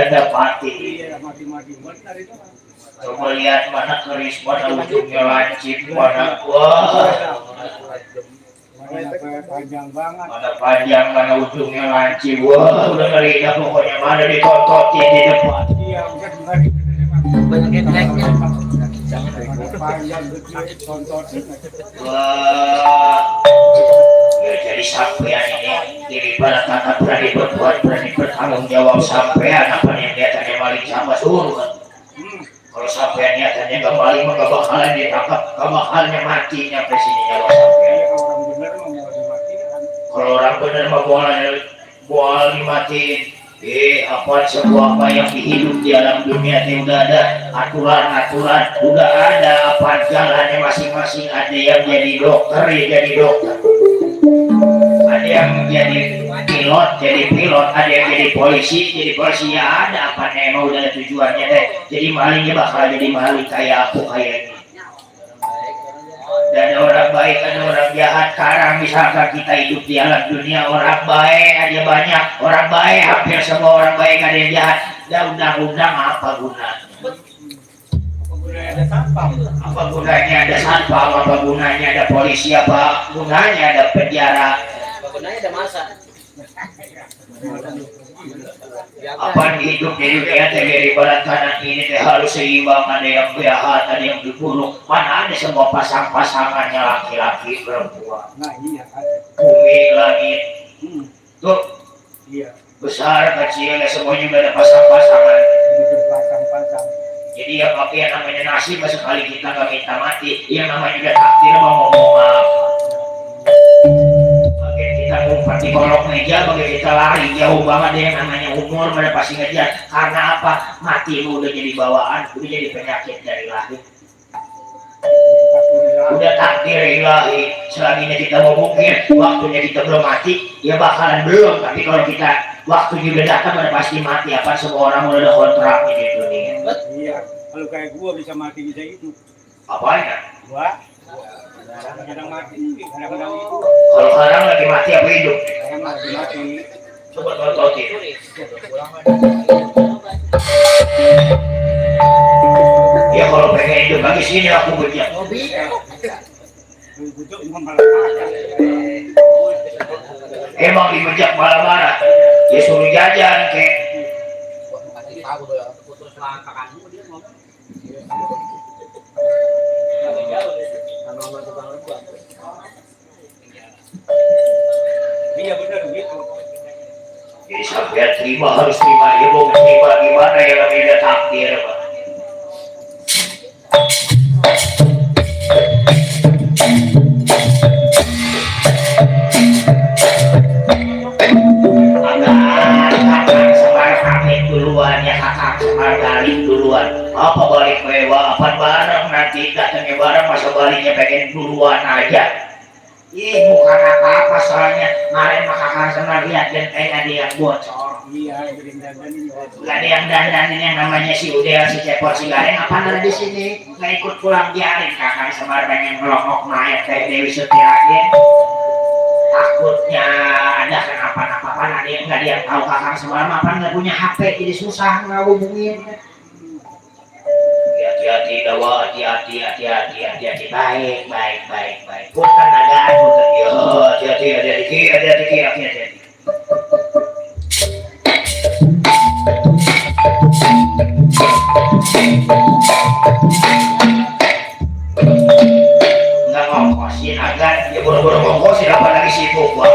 ganda pati. Iya, mati-mati benar itu. Coba lihat mana keris, mana ujungnya lancip, mana Panjang banget. mana panjang, mana ujungnya lancip. Wah, udah ngeri dah pokoknya mana ditontotin di depan. Iya, udah banyak efeknya. Panjang gede tontotin. Wah, ya jadi sampean ini daripada kakak berani berbuat, berani bertanggung jawab sampean apa yang niatannya maling sama suruh. Kalau sampean niatannya gak maling mah gak bakalan ditangkap, gak bakalnya mati nyampe sini nyawa sampean. Kalau orang bener mah boleh dimatiin. Apa sebuah apa yang hidup di alam dunia itu udah ada aturan-aturan, udah ada apa jalannya masing-masing. Ada yang jadi dokter ya jadi dokter, ada yang jadi pilot jadi pilot, ada yang jadi polisi ya ada apa emang udah ada tujuannya deh. Jadi malingnya bakal jadi maling kayak aku kayak ini. Dan orang baik dan orang jahat. Sekarang misalkan kita hidup di alam dunia, orang baik aja banyak, orang baik hampir semua orang baik, ada yang jahat. Dan undang-undang apa gunanya? Apa gunanya ada satpam? Apa gunanya ada polisi? Apa gunanya ada penjara? Apa gunanya ada masa? Apa hidup di dunia dari barat kanan ini harus seimbang, ada yang jahat, ada yang dibunuh. Mana ada semua pasang-pasangannya laki-laki perempuan. Nah iya kan. Bumi langit tuh Iya. besar kecil semuanya juga ada pasang-pasangan. Pasang-pasang. Jadi yang namanya nasib sekali kita nggak minta mati, yang namanya juga takdir mau ngomong apa. Kita ngumpet di kolong meja, bagi kita lari jauh banget. Yang namanya umur mereka pasti ngejar. Karena apa? Mati udah jadi bawaan, udah jadi penyakit dari lahir. Udah takdir ilahi. Selagi kita mau mungkin waktunya kita belum mati, ya bakalan belum. Tapi kalau kita waktunya udah datang, udah pasti mati. Apa semua orang udah ada kontraknya di dunia. Iya. Kalau kayak gua bisa mati bisa itu. Apanya? Gua kadang mati, kadang-kadang itu. Kalau sekarang lagi mati apa hidup? Kadang mati. Coba tontonin. Ya kalau pengen hidup lagi sini aku bejak. Emang dibejak malah marah. Ya suruh jajan kek. Iya benar gitu. Jadi sampai terima harus terima, ya mau terima gimana ya namanya takdir Pak. Kakak semar pamit duluan ya, kakak semar balik duluan. Apa balik mewah, apa bareng nanti datangnya bareng, masa baliknya pengen duluan aja. Ih bukan apa-apa soalnya kemarin mah kakak semar lihat genteng ada yang bocor. Iya, dandanin. Gak ada yang dandanin yang namanya si Udel, si Cepot, si Gareng apa ada di sini nggak ikut pulang jaring. Kakak semar pengen ngelongok mayat kayak Dewi Setiagen. Takutnya ada kenapa-napa, ada yang nggak dia tahu kakak semar mah nggak punya HP jadi susah ngehubungin. Hati-hati dawa, hati-hati, baik. Bukan nagaan, bukan ya, hati-hati. Nggak ngongkosin agan, ya buru-buru ngongkosin apa lagi sibuk gua.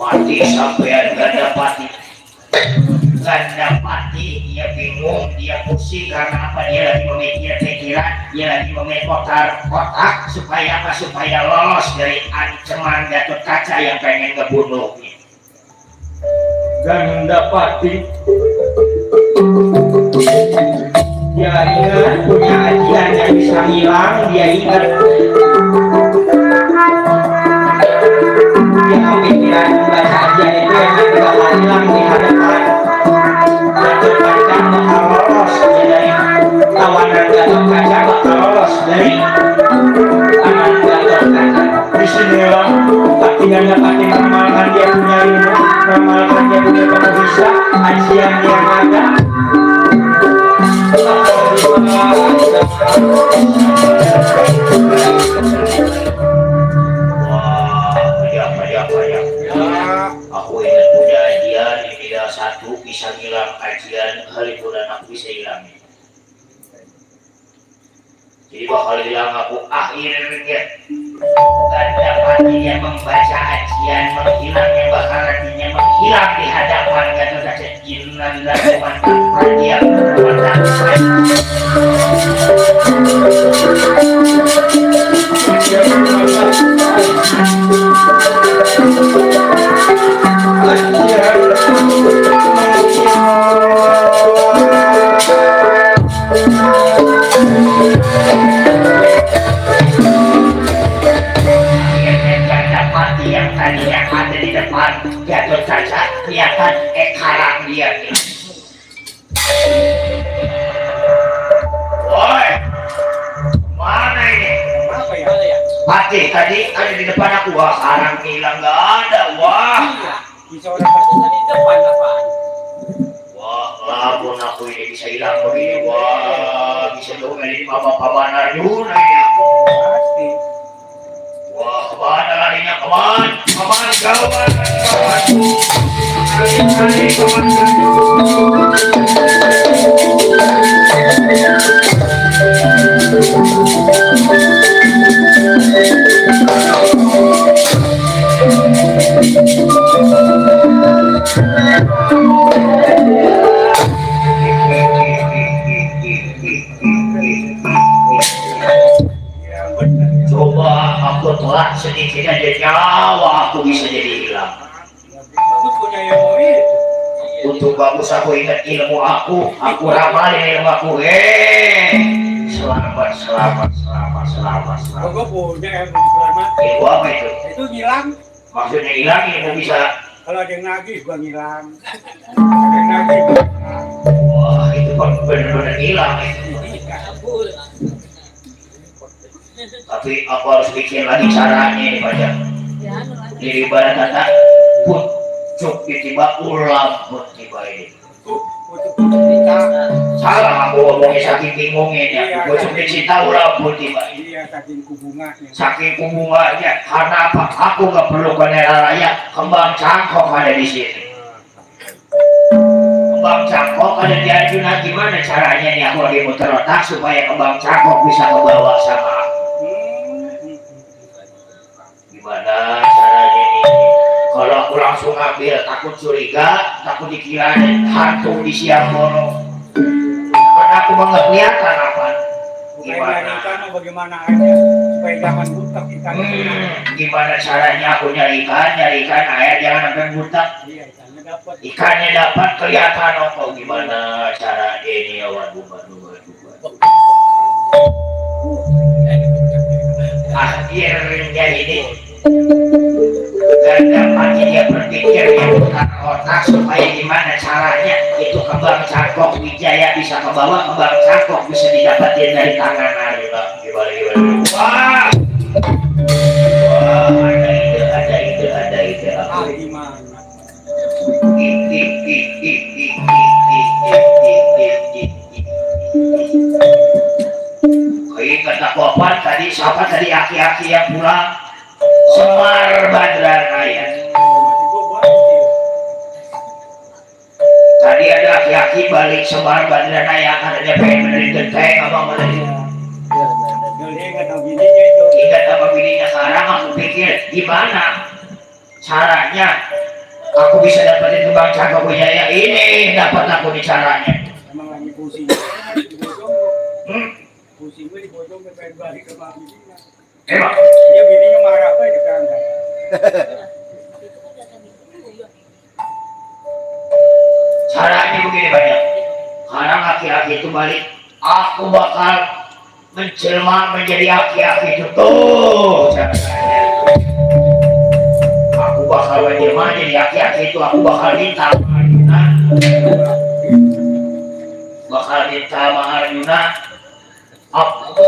Mati sampean ganda pati, dia bingung, dia pusing karena apa? Dia lagi memikir pikiran, dia lagi memikir kotak supaya apa? Supaya lolos dari ancaman Gatot Kaca yang pengen ngebunuhnya. Ganda pati, dia ingat punya ajian yang bisa hilang, dia ingat dia kepikiran baca ajian itu yang tidak hilang di hadapan Gatot Kaca bakal lolos ajian yang ada. Banyak. Aku ingat punya ajian yang tidak satu bisa hilang ajian hari bulan aku bisa hilang. Jadi bakal hilang aku akhirnya bukan dapat dia membaca ajian menghilangnya bakal nantinya menghilang di hadapan kata saja jinan dan mantap dia yang tadinya ada di depan jatuh saja kelihatan ekarang dia nih. Woi, mana ini? Apa ya? Mati tadi ada di depan aku, wah sekarang hilang nggak ada, wah. Bisa orang satu tadi depan apaan? Wah, lapun aku ini bisa hilang begini, wah bisa diomelin Bapak Narjuna ini aku. Pasti. Wah, kemana larinya? Kawan kawan. Lari, kawan. Coba aku telah sedikit aja nyawa aku bisa jadi hilang. Bagus punya ilmu itu. Untuk bagus aku ingat ilmu aku ramalin ilmu aku. Selamat. Gue punya ilmu selamat. Ilmu apa itu? Itu ngilang. Maksudnya hilang ilmu bisa. Kalau ada yang nagih gua ngilang. Ada yang nagih gua ngilang. Wah itu kan benar-benar hilang. Tapi aku harus bikin lagi caranya ini Pak. Jadi ibarat kata pucuk tiba ulam pun tiba ini. Salah aku ngomongnya saking bingungnya ya. Pucuk cinta ulam pun tiba ini. Iya saking kubunganya. Saking kubunganya karena apa? Aku nggak perlu ke daerah raya, kembang cangkok ada di sini. Kembang cangkok ada di Arjuna, gimana caranya nih aku lagi muter otak supaya kembang cangkok bisa kebawa sama aku. Gimana caranya nih? Kalau aku langsung ambil, takut curiga, takut dikira hantu di siang bolong. Karena aku mau nggak kelihatan apa. Gimana? Bagaimana aja supaya jangan butak ikan. Gimana caranya aku nyari ikan air jangan sampai butak. Iya, Ikannya dapat kelihatan oh gimana cara ini ya waduh. Akhirnya ini dapat dia berpikir yang putar otak supaya gimana caranya itu kembang cangkok Wijaya bisa kebawa kembang cangkok bisa didapatin dari tangan Arjuna. Gimana? Wah, ada ide. Gimana? Ingat aku apa tadi siapa tadi aki-aki yang pulang Semar Badranaya. Tadi ada aki-aki balik Semar Badranaya katanya pengen benerin genteng abang benerin. Ingat apa bininya sekarang aku pikir gimana caranya aku bisa dapetin kembang cangkok Wijaya ini dapat aku di caranya. Emang lagi pusing. Pusing gue dibojong pengen balik ke mami bininya. Emang? Dia bininya marah apa di kantor. Caranya begini banyak. Sekarang aki-aki itu balik, aku bakal menjelma menjadi aki-aki itu tuh. Aku bakal menjelma jadi aki-aki itu, aku bakal minta Arjuna. Bakal minta sama Arjuna. Aku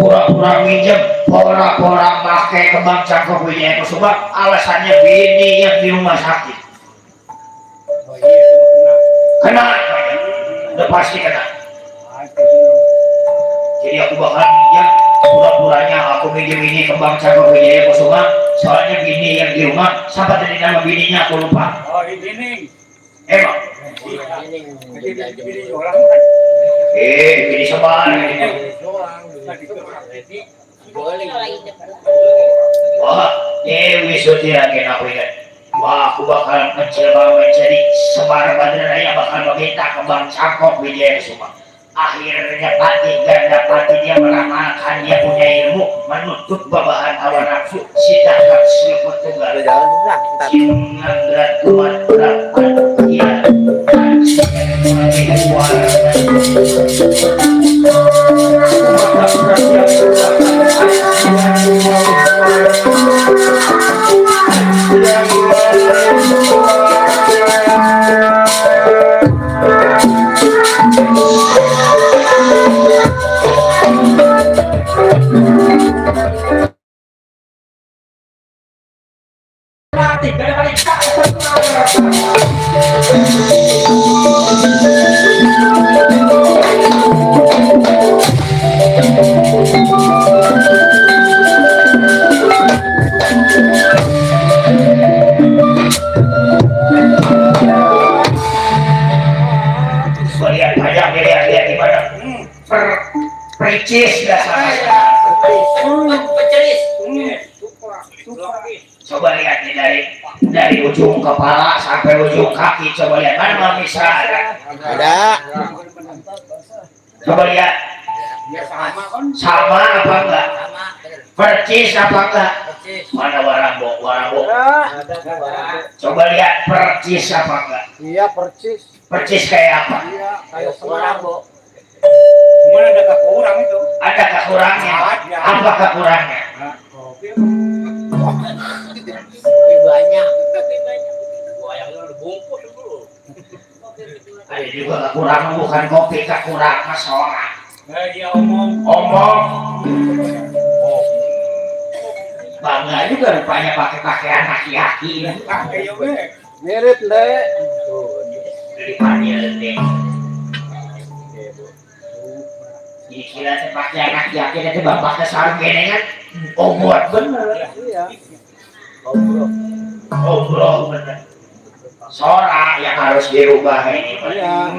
pura-pura minjem, pura-pura pakai kembang cangkok Wijaya Kusuma, alasannya bini yang di rumah sakit. Oh iya, itu kena. Kena, udah pasti kena. Jadi aku bakal minjem pura-puranya aku minjem ini ke Bang Cakok Wijaya Kusuma. Soalnya bini yang di rumah sampai tadi nama bininya aku lupa. Oh, ini. Emang? Bini orang. Bini sebar. Wah, Dewi Sutira kena aku ingat. Wah, aku bakal kecil banget jadi Semar Badraya bakal meminta ke Bang Cakok Wijaya Kusuma. Akhirnya Pati ganda Pati dia meramalkan dia punya ilmu menutup babahan hawa nafsu sidangkan silput tunggal sinungan berat kuat berapan dia percis coba lihat nih dari ujung kepala sampai ujung kaki, coba lihat mana bisa ada. Coba lihat sama apa enggak, percis apa enggak, mana warambo coba lihat percis apa enggak. Iya, percis kayak apa? Iya, kayak warambo. Cuma ada kekurang itu. Ada kekurangannya. Apa kekurangannya? Banyak. Ada juga kekurangan, bukan kopi, kekurangan seorang. Dia omong. Bangga juga rupanya pakai pakaian laki-laki. Mirip deh. Dipanggil deh. Kira pakai laki-laki nanti bapaknya sarung gini kan. Buat bener. Iya. Bro bener. Sora yang harus dirubah ini. Iya.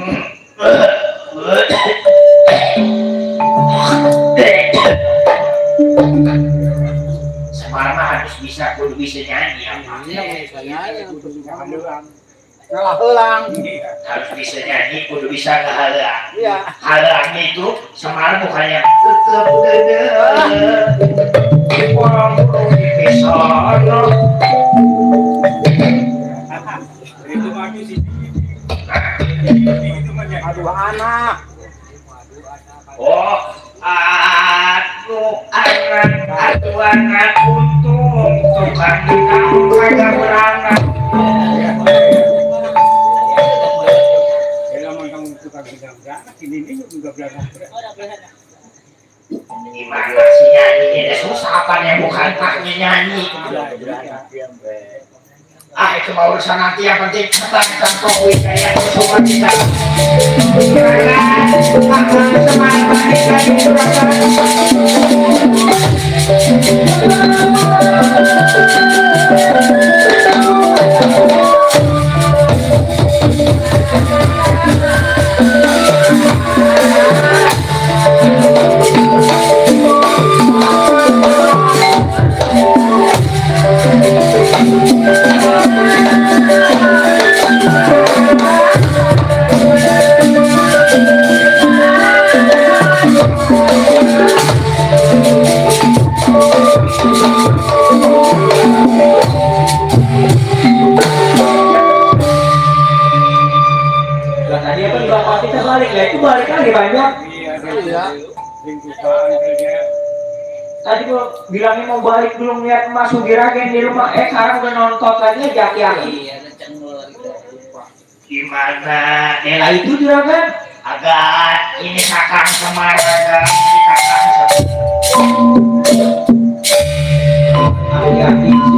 Semar mah harus kudu bisa nyanyi. Iya, bisa nyanyi. Ngalah helang. Harus bisa nyanyi, kudu bisa ngahalang. Iya. Halangnya itu Semar bukannya tetep gede. Walaupun dipisah. Itu maju sih. Aduh anak. Oh, aduh anak untung tukang kamu kagak berangkat. Ini juga berangkat. Gimana sih nyanyi? Susah apa yang bukan taknya nyanyi. Itu mau urusan nanti, yang penting Bang Cakok Wijaya Kusuma kita. Tadi apa bapak kita balik ya, itu balik lagi banyak. Iya. Tadi gua bilangnya mau balik belum lihat Mas Sugiragen di rumah, sekarang udah nonton aja jaki-jaki. Gimana? Nela itu juragan? Agak ini kakang Semar, agak ini kakang hati-hati sih.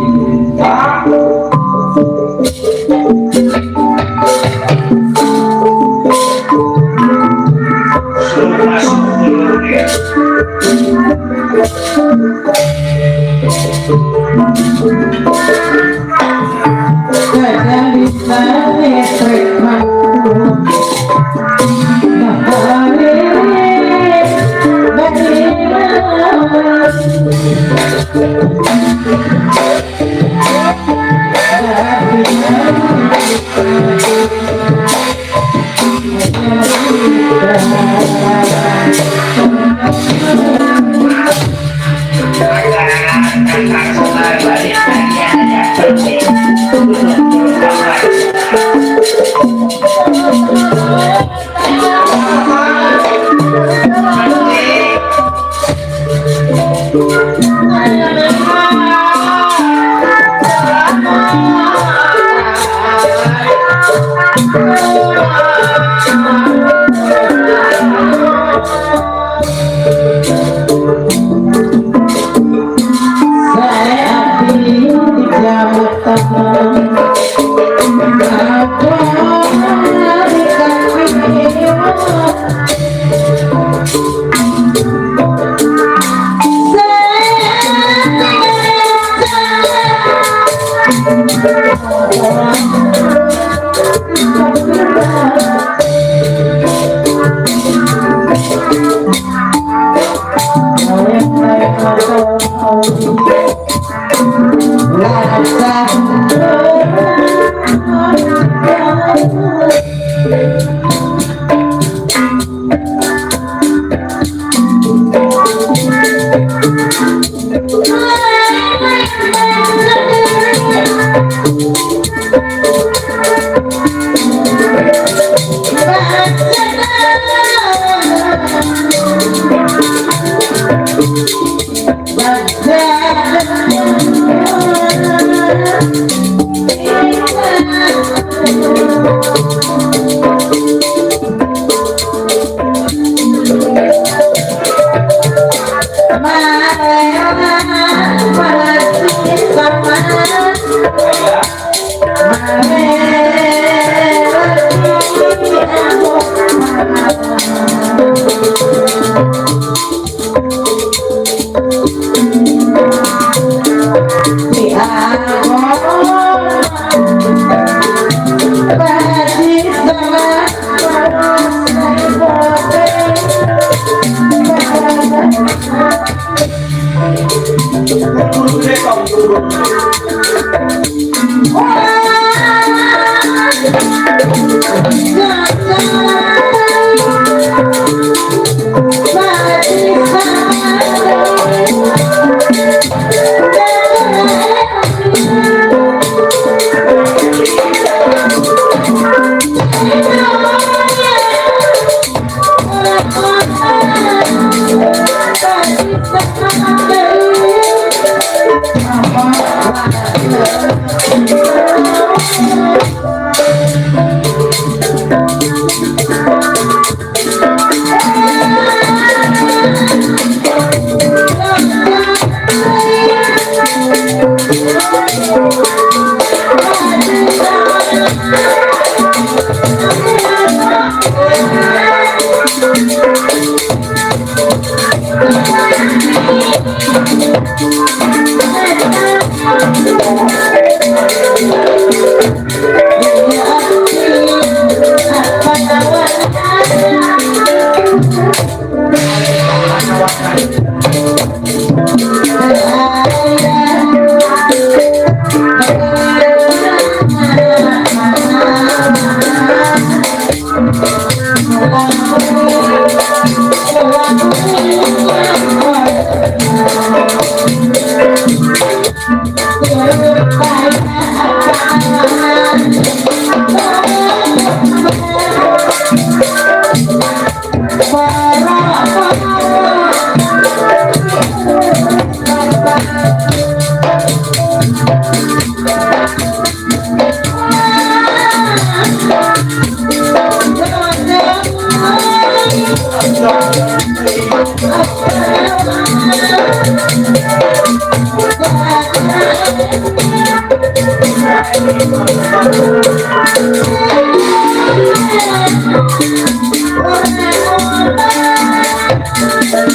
Thank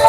you.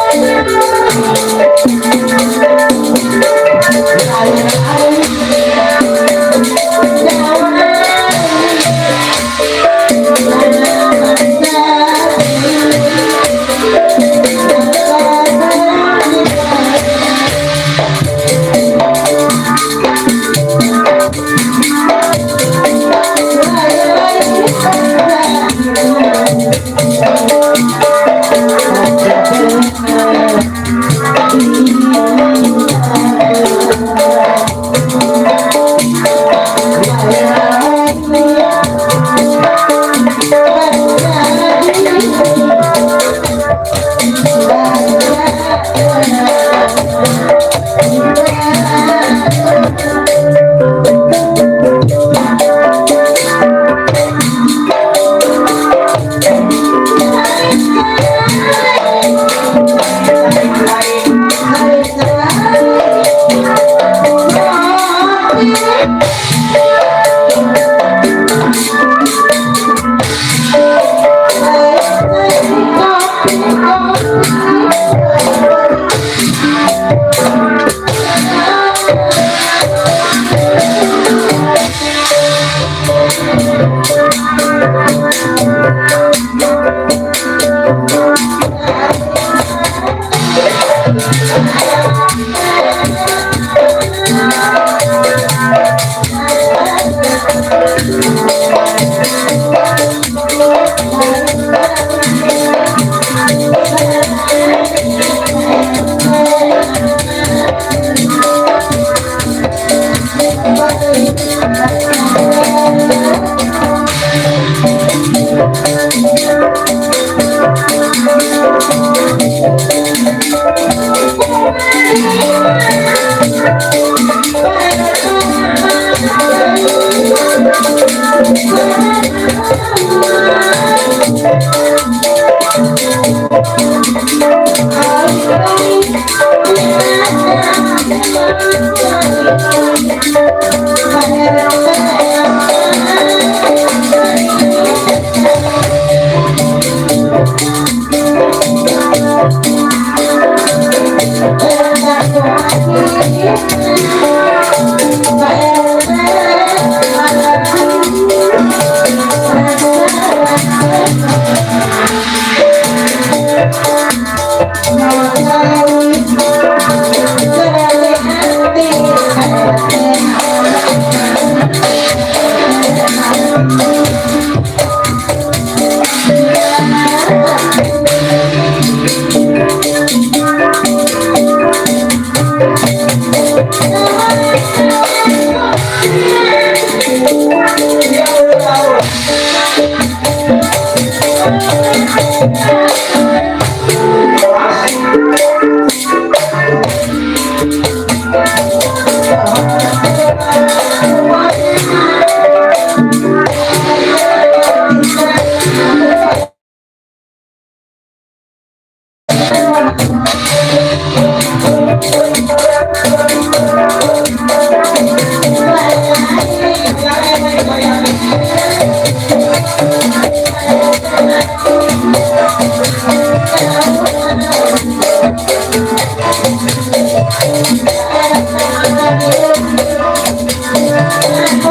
Thank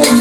you.